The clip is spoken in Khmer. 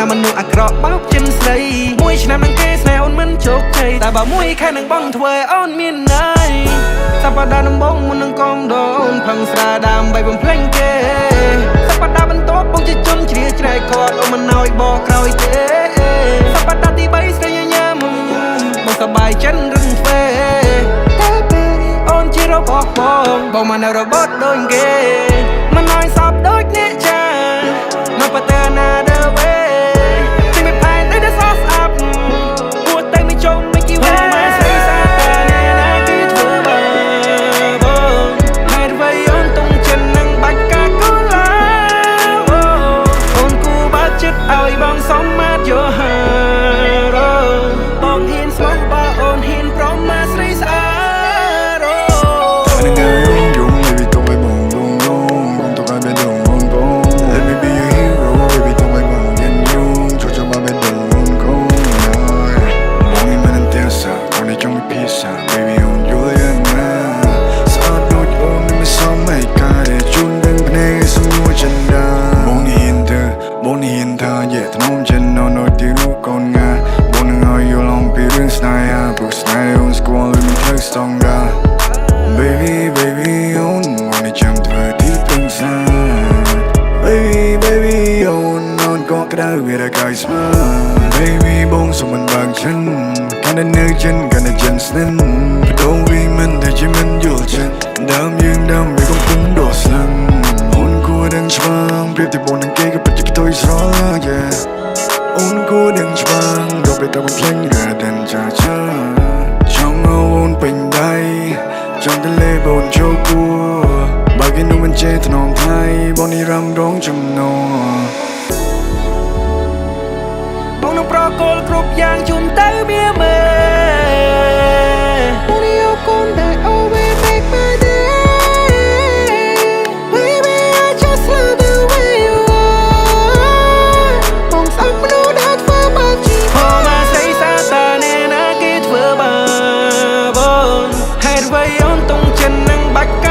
ណាមនុស្សអាក្រក់បោកចិនស្រីមួយឆ្នាំនឹងគេស្នេហ៍អូនមិនជោគជ័យតែបើមួយខែនឹងបងធ្វើឲ្យអូនមានន័យសប្តាហ៍ដំបូងមុននឹងកងដូនផឹងស្រាដើម្បីបំភ្លេងគេសប្តាហ៍បន្ទាប់បងជាជនជ្រាច្រែកគាត់អូនមិនឲ្យបកក្រោយទេសប្តាហ៍ទី3ស្រីញញឹមបងសប្បាយចិនរឹងទ្វេតែពេលអូនជារបស់បងមិននៅរបត់ដូចគេមិនឲ្យសពដូចអ្នកចានៅប្រទើណាដើវេទីមិនផែនតែសស្អាប់គួរតែមិនចុំមិនគីវ៉ាមកស្រីសាតានេះណាគឺធ្វើបងហើយអ្វីអូនតុងចិននឹងបាច់កាកូឡាអូនគូបើចិត្តឲ្យបងសមមាត់យោហាបងហ៊ានស្មោះបើអូនហ៊ានប្រមាថស្រីស្អាតBaby, baby, on wanna jump to a deep inside. Baby, on got cái đau về đại cái smile. Baby, bông sông mình bằng chân, cái này nơi chân, cái này chân snen. Đâu vì mình thì chỉ mình vô chân, đam nhưng đam vì không cũng đổ sân. Hôn cô đang choáng, biết thì bọn đang kê cái bật cái tôi rõ yeah. Hôn cô đang choáng, đâu biết tao bằng phanh ra đèn cha cha. Trong hôn bình đây. Trong tele bồn cho cua bà cái nụ mình chê thân hồn thay bọn đi răm đón trong nôបងនឹងប្រកល់គ្រប់យ៉ាងជូនទៅវាមើបងនេះអរគុណដែល always make my day Baby I just love the way you are បងស្អប់មនុស្សដែលធ្វើបាបជីវិតមកស្រីសាតានេះណាគេធ្វើបាបបងហេតុអ្វីអូនតុងចិននឹងបាច់